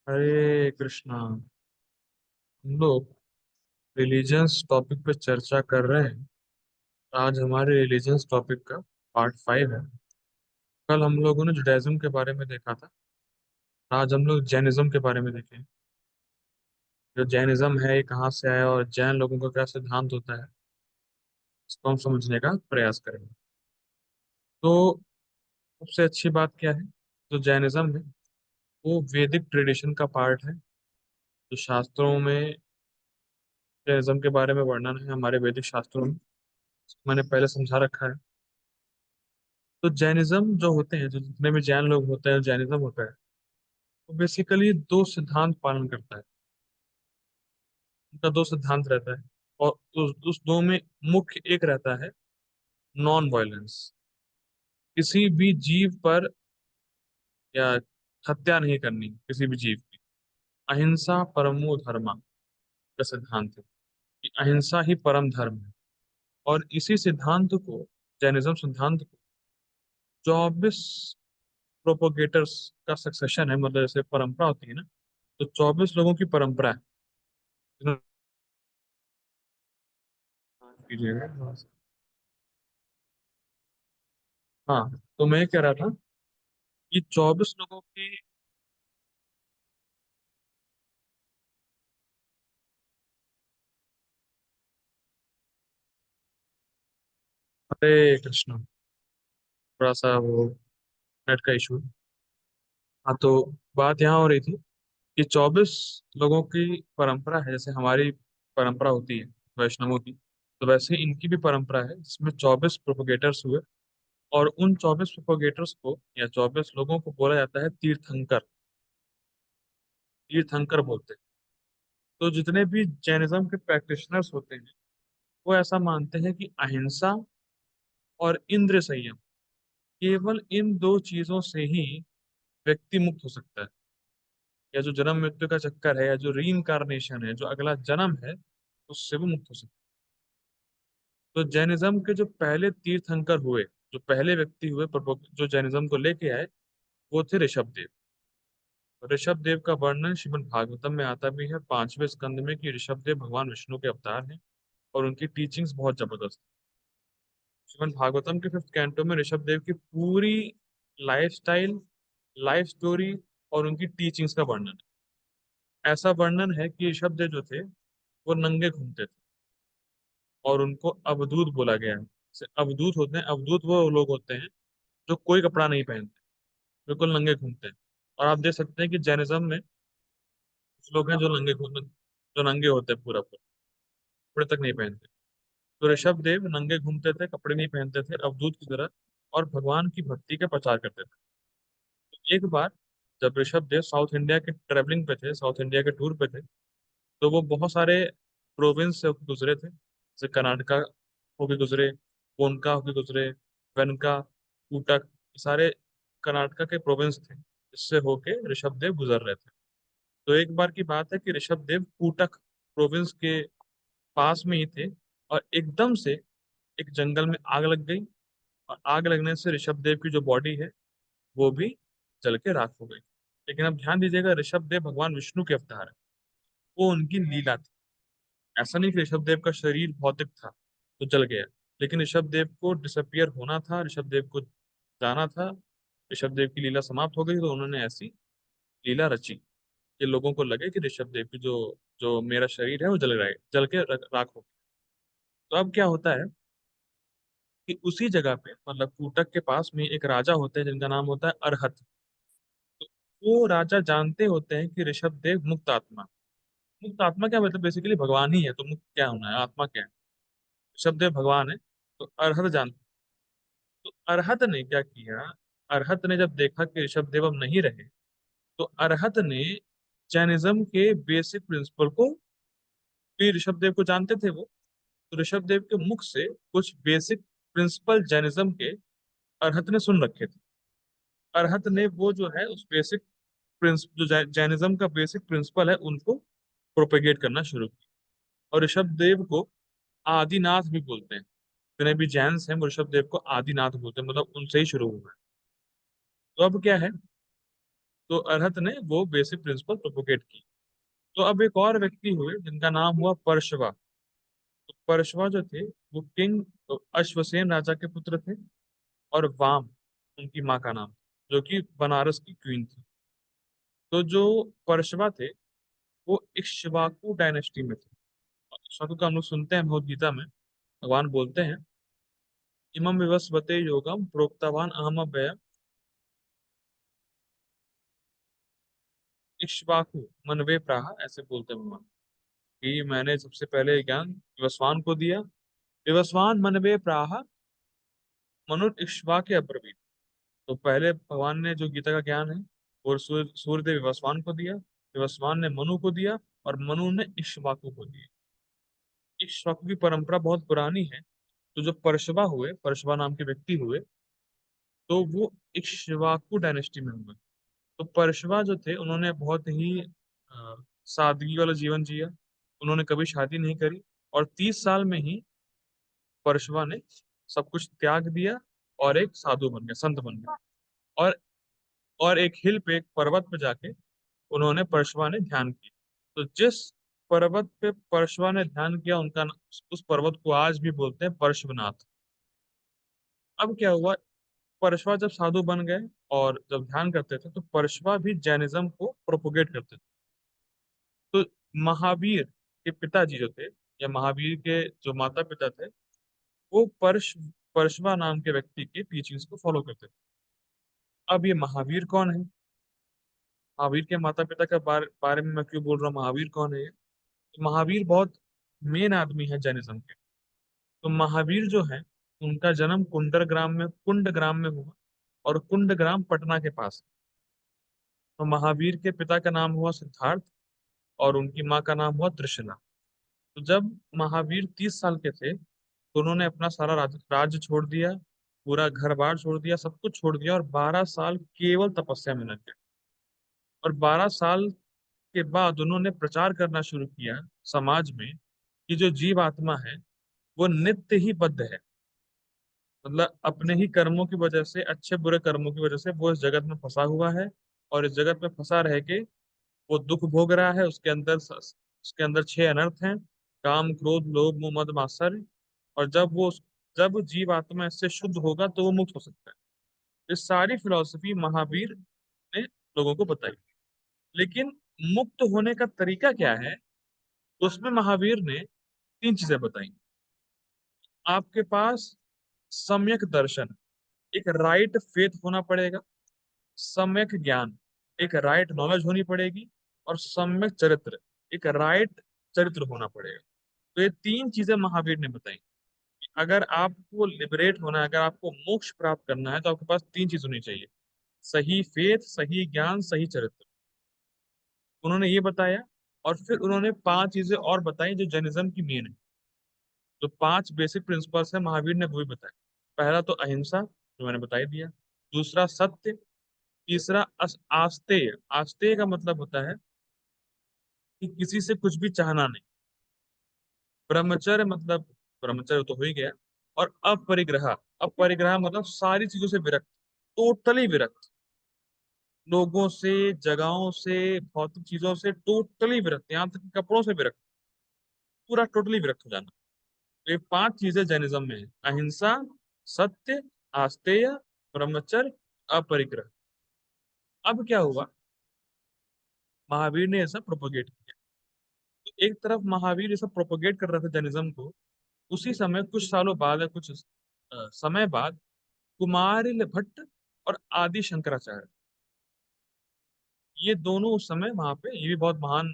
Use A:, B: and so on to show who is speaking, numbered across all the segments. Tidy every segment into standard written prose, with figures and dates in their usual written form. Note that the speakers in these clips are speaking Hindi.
A: हरे कृष्णा। हम लोग रिलीजियंस टॉपिक पे चर्चा कर रहे हैं। आज हमारे रिलीजियंस टॉपिक का पार्ट 5 है। कल हम लोगों ने जुडाइज्म के बारे में देखा था। आज हम लोग जैनिज्म के बारे में देखें। जो जैनिज्म है ये कहाँ से आया और जैन लोगों का क्या सिद्धांत होता है, इसको हम समझने का प्रयास करेंगे। तो सबसे अच्छी बात क्या है, जो जैनिज्म है वो वैदिक ट्रेडिशन का पार्ट है। जो शास्त्रों में जैनिज्म के बारे में वर्णन है हमारे वैदिक शास्त्रों में, मैंने पहले समझा रखा है। तो जैनिज्म जो होते हैं, जो जितने भी जैन लोग होते हैं, जैनिज्म होता है, वो बेसिकली दो सिद्धांत पालन करता है। उनका दो सिद्धांत रहता है। और उस दो में मुख्य एक रहता है नॉन वायलेंस। किसी भी जीव पर या हत्या नहीं करनी किसी भी जीव की। अहिंसा परमो धर्मा का सिद्धांत है कि अहिंसा ही परम धर्म है। और इसी सिद्धांत को, जैनिज्म सिद्धांत को, 24 प्रोपोगेटर्स का सक्सेशन है। मतलब जैसे परंपरा होती है ना, तो 24 लोगों की परंपरा है। कीजिएगा। हाँ, तो मैं कह रहा था कि 24 लोगों की। हरे कृष्ण। थोड़ा सा वो नेट का इशू। हाँ, तो बात यहाँ हो रही थी कि 24 लोगों की परंपरा है। जैसे हमारी परंपरा होती है वैष्णवों की, तो वैसे ही इनकी भी परंपरा है जिसमें 24 प्रोपोगेटर्स हुए। और उन 24 प्रोपोगेटर्स को या 24 लोगों को बोला जाता है तीर्थंकर। तीर्थंकर बोलते हैं। तो जितने भी जैनिज्म के प्रैक्टिशनर्स होते हैं, वो ऐसा मानते हैं कि अहिंसा और इंद्रिय संयम, केवल इन दो चीजों से ही व्यक्ति मुक्त हो सकता है। या जो जन्म मृत्यु का चक्कर है, या जो रीइंकारनेशन है, जो अगला जन्म है, उससे वो मुक्त हो सकता है। तो जैनिज्म के जो पहले तीर्थंकर हुए, जो पहले व्यक्ति हुए जो जैनिज्म को लेके आए, वो थे ऋषभदेव। ऋषभ देव का वर्णन श्रीमद् भागवतम में आता भी है 5वें स्कंद में कि ऋषभ देव भगवान विष्णु के अवतार हैं। और उनकी टीचिंग्स बहुत जबरदस्त। श्रीमद् भागवतम के 5th कैंटो में ऋषभ देव की पूरी लाइफ स्टाइल, लाइफ स्टोरी और उनकी टीचिंग्स का वर्णन है। ऐसा वर्णन है कि ऋषभ देव जो थे वो नंगे घूमते थे। और उनको अवधूत बोला गया है। जैसे अवधूत होते हैं, अवधूत वो लोग होते हैं जो कोई कपड़ा नहीं पहनते, बिल्कुल नंगे घूमते हैं। और आप देख सकते हैं कि जैनिज्म में कुछ लोग हैं जो जो नंगे होते हैं, पूरा पूरा कपड़े तक नहीं पहनते। तो ऋषभ देव नंगे घूमते थे, कपड़े नहीं पहनते थे, अवधूत की तरह, और भगवान की भक्ति का प्रचार करते थे। तो एक बार जब ऋषभ देव साउथ इंडिया के ट्रेवलिंग पे थे, साउथ इंडिया के टूर पे थे, तो वो बहुत सारे प्रोविंस से होकर गुजरे थे। जैसे कर्नाटका होके गुजरे, कोनका होके गुजरे, वेनका, कूटक, ये सारे कर्नाटका के प्रोविंस थे। इससे होके ऋषभ देव गुजर रहे थे। तो एक बार की बात है कि ऋषभ देव कूटक प्रोविंस के पास में ही थे, और एकदम से एक जंगल में आग लग गई। और आग लगने से ऋषभ देव की जो बॉडी है वो भी जल के राख हो गई। लेकिन अब ध्यान दीजिएगा, ऋषभ देव भगवान विष्णु के अवतार है। वो उनकी लीला थी। ऐसा नहीं कि ऋषभ देव का शरीर भौतिक था तो जल गया। लेकिन ऋषभ देव को डिसअपियर होना था, ऋषभ देव को जाना था। ऋषभ देव की लीला समाप्त हो गई तो उन्होंने ऐसी लीला रची कि लोगों को लगे कि ऋषभ देव की जो जो मेरा शरीर है वो जल रहा है, जल के राख हो गया। तो अब क्या होता है कि उसी जगह पे, मतलब कूटक के पास में एक राजा होते हैं जिनका नाम होता है अरहत। तो वो राजा जानते होते हैं कि ऋषभ देव मुक्त आत्मा। मुक्त आत्मा क्या मतलब, बेसिकली भगवान ही है, तो मुक्त क्या होना है, आत्मा क्या है। ऋषभ देव भगवान है। तो अरहत जानते। तो अरहत ने क्या किया, अरहत ने जब देखा कि ऋषभ देव अब नहीं रहे, तो अरहत ने जैनिज्म के बेसिक प्रिंसिपल को, भी ऋषभ देव को जानते थे वो, तो ऋषभ देव के मुख से कुछ बेसिक प्रिंसिपल जैनिज्म के अरहत ने सुन रखे थे। अरहत ने वो जो है उस बेसिक जो जैनिज्म का बेसिक प्रिंसिपल है उनको प्रोपेगेट करना शुरू किया। और ऋषभ देव को आदिनाथ भी बोलते हैं। जितने भी जैन्स हैं वो ऋषभ देव को आदिनाथ बोलते हैं, मतलब उनसे ही शुरू हुआ है। तो अब क्या है तो अरहत ने वो बेसिक प्रिंसिपल प्रोपोगेट की। तो अब एक और व्यक्ति हुए जिनका नाम हुआ परशवा। तो परशवा जो थे वो किंग अश्वसेन राजा के पुत्र थे, और वाम उनकी माँ का नाम, जो कि बनारस की क्वीन थी। तो जो परशवा थे वो इक्ष्वाकु डायनेस्टी में थे। इक्ष्वाकु का हम लोग सुनते हैं भगवद गीता में, भगवान बोलते हैं, इमं विवस्वते योगम प्रोक्तवान अहम व्ययम इक्ष्वाकु मनवे प्राह, ऐसे बोलते हैं भगवान कि मैंने सबसे पहले ज्ञान विवस्वान को दिया। विवस्वान मनवे प्राह मनुर इक्ष्वाके अब्रवीत। तो पहले भगवान ने जो गीता का ज्ञान है वो सूर्यदेव विवस्वान को दिया, विवस्वान ने मनु को दिया, और मनु ने इक्ष्वाकु को दिया। इक्ष्वाकु की परंपरा बहुत पुरानी है। तो जो परशवा हुए, परशवा नाम के व्यक्ति हुए, तो वो इक्ष्वाकु डायनेस्टी में हुए। तो परशवा जो थे उन्होंने बहुत ही सादगी वाला जीवन जिया। उन्होंने कभी शादी नहीं करी, और 30 साल में ही परशवा ने सब कुछ त्याग दिया और एक साधु बन गए, संत बन गए। और एक हिल पे, एक पर्वत पे जाके उन्होंने, परशवा ने ध्यान किया। तो जिस पर्वत पे परशवा ने ध्यान किया, उस पर्वत को आज भी बोलते हैं परशवनाथ। अब क्या हुआ, परशवा जब साधु बन गए और जब ध्यान करते थे, तो परशवा भी जैनिज्म को प्रोपोगेट करते थे। तो महावीर के पिताजी जो थे, या महावीर के जो माता पिता थे, वो परशवा नाम के व्यक्ति के टीचिंग्स को फॉलो करते थे। अब ये महावीर कौन है, महावीर के माता पिता के बारे में मैं क्यों बोल रहा हूँ, महावीर कौन है ये? तो महावीर बहुत मेन आदमी है जैनिज्म के। तो महावीर जो है, उनका जन्म कुंड ग्राम में हुआ, और कुंड ग्राम पटना के पास। तो महावीर के पिता का नाम हुआ सिद्धार्थ, और उनकी माँ का नाम हुआ त्रिशला। तो जब महावीर 30 साल के थे, तो उन्होंने अपना सारा राज्य छोड़ दिया, पूरा घर बार छोड़ दिया, सब कुछ छोड़ दिया, और 12 साल केवल तपस्या में लग गए। और 12 साल के बाद उन्होंने प्रचार करना शुरू किया समाज में कि जो जीव आत्मा है वो नित्य ही बद्ध है। मतलब अपने ही कर्मों की वजह से, अच्छे बुरे कर्मों की वजह से वो इस जगत में फंसा हुआ है, और इस जगत में फंसा रह के वो दुख भोग रहा है। उसके अंदर 6 अनर्थ हैं: काम, क्रोध, लोभ, मोह, मद, मात्सर्य। और जब जीव आत्मा इससे शुद्ध होगा तो वो मुक्त हो सकता है। इस सारी फिलॉसफी महावीर ने लोगों को बताई। लेकिन मुक्त होने का तरीका क्या है, उसमें महावीर ने 3 चीजें बताई। आपके पास सम्यक दर्शन, एक राइट फेथ होना पड़ेगा, सम्यक ज्ञान, एक राइट नॉलेज होनी पड़ेगी, और सम्यक चरित्र, एक राइट चरित्र होना पड़ेगा। तो ये 3 चीजें महावीर ने बताई कि अगर आपको लिबरेट होना है, अगर आपको मोक्ष प्राप्त करना है, तो आपके पास 3 चीज होनी चाहिए: सही फेथ, सही ज्ञान, सही चरित्र। उन्होंने ये बताया। और फिर उन्होंने 5 चीजें और बताई जो जैनिज्म की मेन है। जो 5 बेसिक प्रिंसिपल्स है, महावीर ने वो भी बताया। पहला तो अहिंसा, जो मैंने बता ही दिया। दूसरा सत्य। तीसरा आस्तेय। आस्तेय का मतलब होता है कि किसी से कुछ भी चाहना नहीं। ब्रह्मचर्य मतलब, ब्रह्मचर्य तो हो ही गया। और अपरिग्रह, अपरिग्रह मतलब सारी चीजों से विरक्त, टोटली विरक्त। लोगों से, जगहों से, भौतिक चीजों से टोटली विरक्त, यहाँ तक कि कपड़ों से विरक्त, पूरा टोटली विरक्त हो जाना। तो ये 5 चीजें जैनिज्म में है: अहिंसा, सत्य, आस्तेय, ब्रह्मचर्य, अपरिग्रह। अब क्या हुआ, महावीर ने ऐसा प्रोपोगेट किया। तो एक तरफ महावीर ये सब प्रोपोगेट कर रहे थे जैनिज्म को, उसी समय कुछ सालों बाद या कुछ समय बाद कुमारिल भट्ट और आदि शंकराचार्य, ये दोनों उस समय वहां पे, ये भी बहुत महान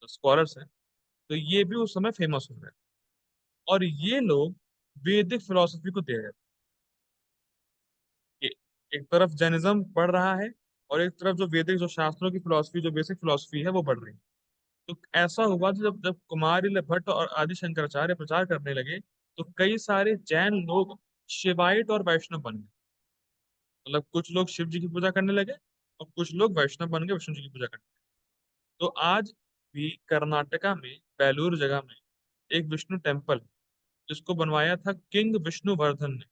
A: स्कॉलर्स हैं, तो ये भी उस समय फेमस हो गए। और ये लोग वैदिक फिलोसफी को दे रहे थे। एक तरफ जैनिज्म बढ़ रहा है, और एक तरफ जो वैदिक, जो शास्त्रों की फिलोसफी, जो बेसिक फिलोसफी है, वो बढ़ रही है। तो ऐसा हुआ कि जब जब कुमारिल भट्ट और आदि शंकराचार्य प्रचार करने लगे, तो कई सारे जैन लोग शिवाइट और वैष्णव बन गए। मतलब कुछ लोग शिव जी की पूजा करने लगे, और कुछ लोग वैष्णव बन गए, विष्णु जी की पूजा करने लगे। तो आज भी कर्नाटका में बेलूर जगह में एक विष्णु टेम्पल, जिसको बनवाया था किंग विष्णुवर्धन ने।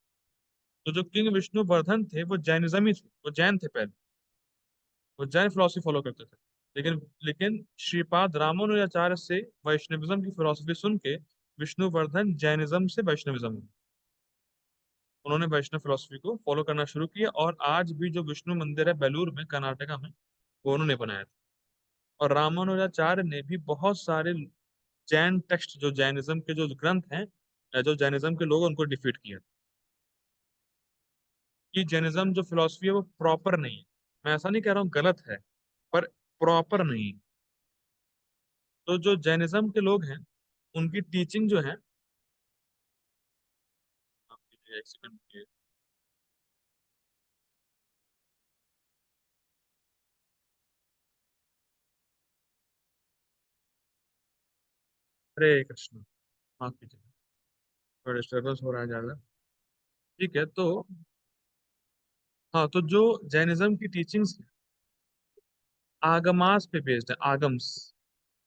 A: तो जो किंग विष्णुवर्धन थे वो जैनिज्म ही थे, वो जैन थे पहले। वो जैन फिलोसफी फॉलो करते थे। लेकिन लेकिन श्रीपाद रामानुजाचार्य से वैष्णविज्म की फिलोसफी सुन के विष्णुवर्धन जैनिज्म से वैष्णविज्म, उन्होंने वैष्णव फिलोसफी को फॉलो करना शुरू किया। और आज भी जो विष्णु मंदिर है बेलूर में कर्नाटका में, वो उन्होंने बनाया था। और रामानुजाचार्य ने भी बहुत सारे जैन टेक्स्ट, जो जैनिज्म के जो ग्रंथ हैं, जो जैनिज्म के लोग, उनको डिफीट किया। कि जैनिज्म जो फिलोसफी है वो प्रॉपर नहीं है। मैं ऐसा नहीं कह रहा हूँ गलत है, पर प्रॉपर नहीं। तो जो जैनिज्म के लोग हैं, उनकी टीचिंग जो है, एक सेकंड, हरे कृष्ण, माफ कीजिए, थोड़ा डिस्टर्बेंस हो रहा है ज्यादा। ठीक है, तो हाँ, तो जो जैनिज्म की टीचिंग्स आगमास पे बेस्ड है, आगम्स।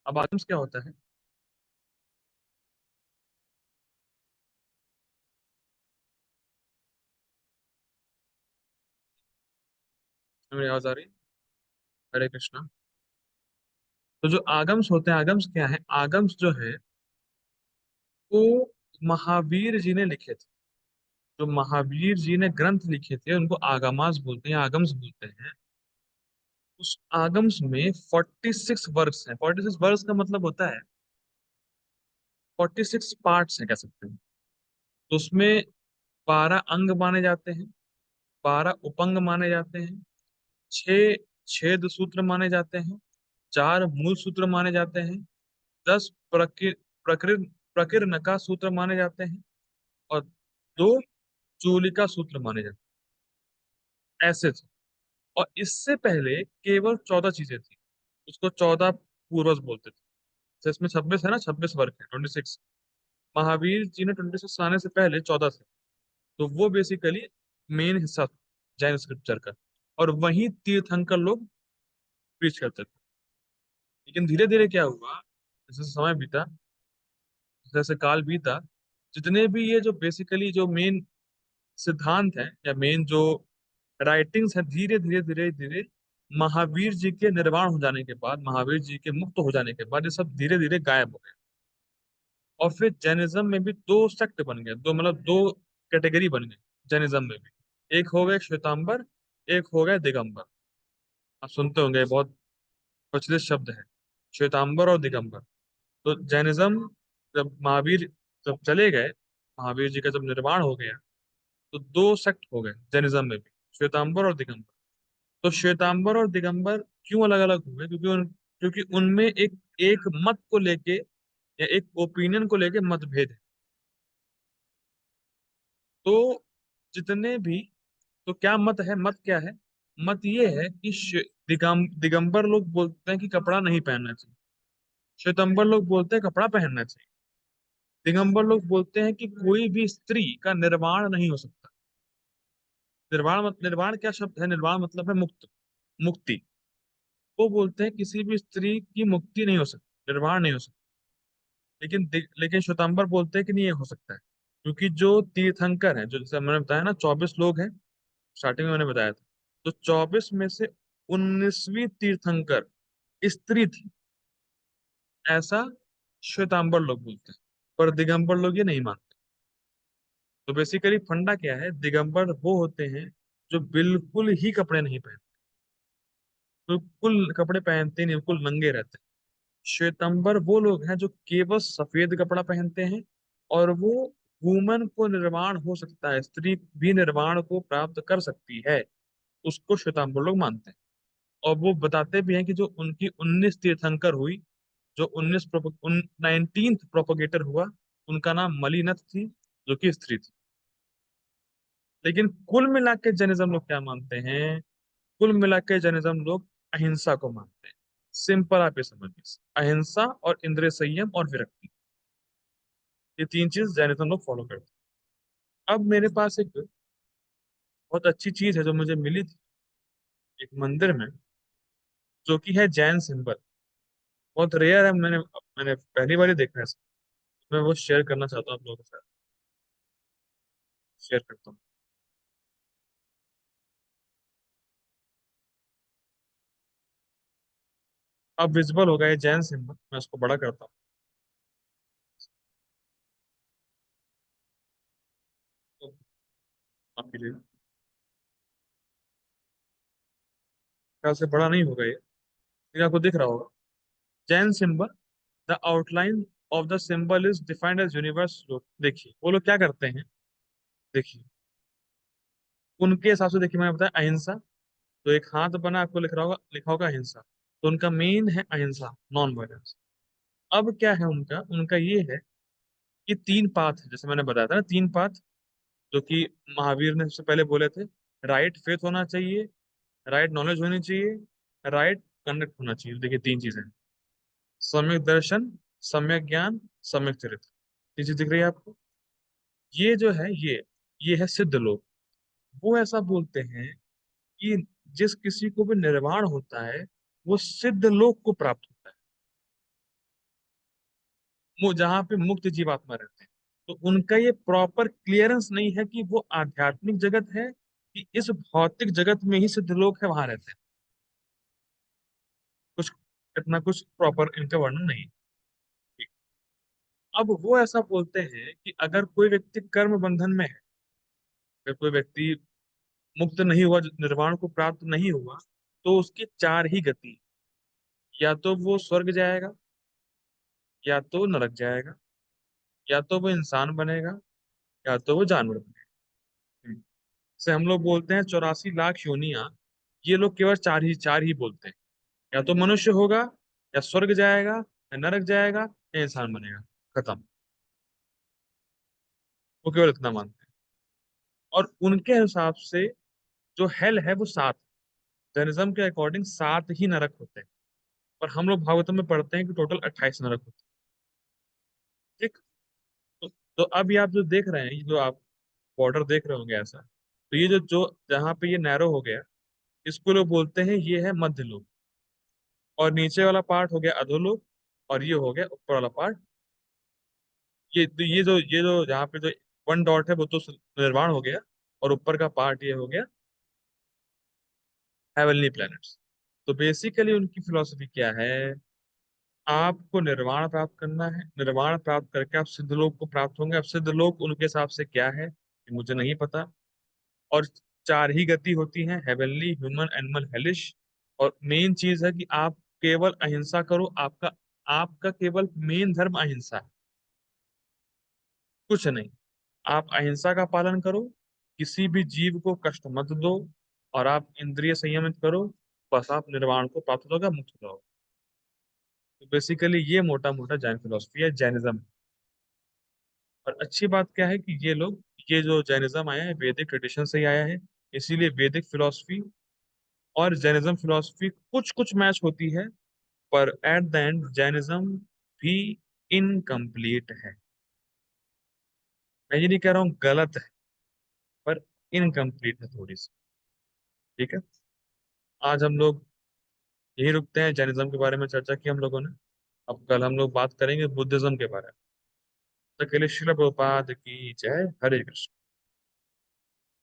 A: अब आगम्स क्या होता है? मेरी आवाज आ रही है? हरे कृष्णा। तो जो आगम्स होते हैं, आगम्स क्या है? आगम्स जो है वो महावीर जी ने लिखे थे। जो महावीर जी ने ग्रंथ लिखे थे उनको आगमास बोलते हैं, आगम्स बोलते हैं। उस आगम्स में 46 वर्स हैं। 46 वर्स का मतलब होता है 46 पार्ट्स हैं, कह सकते हैं। तो उसमें 12 अंग माने जाते हैं, 12 उपंग माने जाते हैं, 6 छेद सूत्र माने जाते हैं, 4 मूल सूत्र माने जाते हैं, 10 प्रकृ प्रकीर्णका सूत्र माने जाते हैं, और 2 चूलिका सूत्र माने जाते हैं। ऐसे थे। और इससे पहले केवल 14 चीजें थी। उसको 14 पूर्वज बोलते थे। तो इसमें 26 है ना, 26 वर्ग है, 26। महावीर जी ने 26 आने से पहले 14 थे। तो वो बेसिकली मेन हिस्सा था जैन स्क्रिप्चर का। और वही तीर्थंकर लोग प्रीच करते थे। लेकिन धीरे धीरे क्या हुआ, जैसे समय बीता, जैसे काल बीता, जितने भी ये जो बेसिकली जो मेन सिद्धांत है या मेन जो राइटिंग्स है, धीरे धीरे धीरे धीरे महावीर जी के निर्वाण हो जाने के बाद, महावीर जी के मुक्त हो जाने के बाद, ये सब धीरे धीरे गायब हो गए। और फिर जैनिज्म में भी दो सेक्ट बन गए, दो मतलब दो कैटेगरी बन गए जैनिज्म में भी। एक हो गए श्वेतांबर, एक हो गए दिगंबर। आप सुनते होंगे, बहुत प्रचलित शब्द है, श्वेतांबर और दिगंबर। तो जैनिज्म, जब महावीर जब चले गए, महावीर जी का जब निर्वाण हो गया, तो दो सेक्ट हो गए जैनिज्म में भी, श्वेतांबर और दिगंबर। तो श्वेतांबर और दिगंबर क्यों अलग अलग हुए? क्योंकि उनमें एक एक मत को लेके या एक ओपिनियन को लेके मतभेद है। तो जितने भी, तो क्या मत है? मत क्या है? मत ये है कि दिगंबर लोग बोलते हैं कि कपड़ा नहीं पहनना चाहिए, श्वेतंबर लोग बोलते हैं कपड़ा पहनना चाहिए। दिगंबर लोग बोलते हैं कि कोई भी स्त्री का निर्वाण नहीं हो सकता। निर्वाण क्या शब्द है? निर्वाण मतलब है मुक्त, मुक्ति। वो बोलते हैं किसी भी स्त्री की मुक्ति नहीं हो सकती, निर्वाण नहीं हो सकता। लेकिन श्वेतांबर बोलते हैं कि नहीं, ये हो सकता है। क्योंकि जो तीर्थंकर हैं, जो जैसे मैंने बताया ना, 24 लोग हैं, स्टार्टिंग में मैंने बताया था। तो 24 में से 19वीं तीर्थंकर स्त्री थी, ऐसा श्वेतांबर लोग बोलते हैं। पर दिगंबर लोग ये नहीं मानते। तो बेसिकली फंडा क्या है? दिगंबर वो होते हैं जो बिल्कुल ही कपड़े नहीं पहनते, बिल्कुल कपड़े पहनते नहीं, बिल्कुल नंगे रहते हैं। श्वेतंबर वो लोग हैं जो केवल सफेद कपड़ा पहनते हैं। और वो वुमन को निर्वाण हो सकता है, स्त्री भी निर्वाण को प्राप्त कर सकती है, उसको श्वेतांबर लोग मानते हैं। और वो बताते भी हैं कि जो उनकी 19 तीर्थंकर हुई, जो 19th प्रोपोगेटर हुआ, उनका नाम मलिनथ थी, जो कि स्त्री थी। लेकिन कुल मिला के जैनिज्म लोग क्या मानते हैं? कुल मिला के जैनिज्म लोग अहिंसा को मानते हैं। सिंपल, आप ये समझिए, अहिंसा और इंद्रिय संयम और विरक्ति, ये तीन चीज जैनिज्म लोग फॉलो करते हैं। अब मेरे पास एक बहुत अच्छी चीज है जो मुझे मिली थी एक मंदिर में, जो कि है जैन सिंबल। बहुत रेयर है, मैंने मैंने पहली बार ही देखा है इसको। मैं वो शेयर करना चाहता हूँ आप लोगों के साथ। शेयर करता हूँ। अब विजिबल होगा ये जैन सिंबल, मैं उसको बड़ा करता हूँ। तो आप लीजिए, ख्याल से बड़ा नहीं होगा ये, लेकिन आपको दिख रहा होगा Jain symbol. The outline of the symbol is defined as universe. देखिए वो लोग क्या करते हैं, देखिए उनके हिसाब से, देखिए मैंने बताया अहिंसा, तो एक हाथ बना, आपको लिखा होगा अहिंसा, तो उनका मेन है अहिंसा, नॉन वायलेंस। अब क्या है उनका, उनका ये है कि तीन पाथ है, जैसे मैंने बताया था ना, तीन पाथ जो कि महावीर ने सबसे पहले बोले थे। राइट फेथ होना चाहिए, राइट नॉलेज होनी चाहिए, राइट कंडक्ट होना चाहिए। देखिए तीन चीजें, सम्यक दर्शन, सम्यक ज्ञान, सम्यक चरित्र। ये चीज दिख रही है आपको? ये जो है ये है सिद्ध लोग। वो ऐसा बोलते हैं कि जिस किसी को भी निर्वाण होता है वो सिद्ध लोक को प्राप्त होता है, वो जहाँ पे मुक्त जीवात्मा रहते हैं। तो उनका ये प्रॉपर क्लियरेंस नहीं है कि वो आध्यात्मिक जगत है कि इस भौतिक जगत में ही सिद्ध लोक है वहां रहते हैं। कुछ इतना कुछ प्रॉपर इनका वर्णन नहीं है। अब वो ऐसा बोलते हैं कि अगर कोई व्यक्ति कर्म बंधन में है, अगर कोई व्यक्ति मुक्त नहीं हुआ, निर्वाण को प्राप्त नहीं हुआ, तो उसकी चार ही गति, या तो वो स्वर्ग जाएगा, या तो नरक जाएगा, या तो वो इंसान बनेगा, या तो वो जानवर बनेगा। से हम लोग बोलते हैं 84 लाख योनियां, ये लोग केवल चार ही बोलते हैं। या तो मनुष्य होगा, या स्वर्ग जाएगा, या नरक जाएगा, या इंसान बनेगा, खत्म। वो केवल इतना मानते हैं। और उनके हिसाब से जो हेल है वो सात, जैनिज्म के अकॉर्डिंग सात ही नरक होते हैं। पर हम लोग भागवतम में पढ़ते हैं कि टोटल 28 नरक होते हैं। ठीक। तो अब ये आप जो देख रहे हैं, ये जो आप बॉर्डर देख रहे होंगे ऐसा, तो ये जो जो जहाँ पे ये नैरो हो गया, इसको लोग बोलते हैं ये है मध्य लोक। और नीचे वाला पार्ट हो गया अधोलोक, और ये हो गया ऊपर वाला पार्ट। ये जो जहाँ पे जो वन डॉट है वो तो निर्वाण हो गया, और ऊपर का पार्ट ये हो गया हेवनली प्लैनेट्स। तो बेसिकली उनकी फिलॉसफी क्या है, आपको निर्वाण प्राप्त करना है, निर्वाण प्राप्त करके आप सिद्ध लोक को प्राप्त होंगे। अब सिद्ध लोक उनके हिसाब से क्या है ये मुझे नहीं पता। और चार ही गति होती है, हेवनली, ह्यूमन, एनिमल, हेलिश। और मेन चीज है कि आप केवल अहिंसा करो, आपका आपका केवल मेन धर्म अहिंसा है, कुछ नहीं। आप अहिंसा का पालन करो, किसी भी जीव को कष्ट मत दो, और आप इंद्रिय संयमित करो, बस आप निर्वाण को प्राप्त होगा, मुक्त हो जाओगे। तो बेसिकली ये मोटा मोटा जैन फिलोसफी है, जैनिज्म। और अच्छी बात क्या है कि ये लोग, ये जो जैनिज्म आया है वैदिक ट्रेडिशन से ही आया है, इसीलिए वैदिक फिलोसफी और जैनिज्म फिलोसफी कुछ कुछ मैच होती है। पर एट द एंड जैनिज्म भी इनकम्प्लीट है। मैं ये नहीं कह रहा हूँ गलत है, पर इनकम्प्लीट है थोड़ी सी। ठीक है। आज हम लोग यही रुकते हैं, जैनिज्म के बारे में चर्चा की हम लोगों ने। अब कल हम लोग बात करेंगे बुद्धिज्म के बारे में। तो के लिए शिल प्रभुपाद की जय। हरे कृष्ण।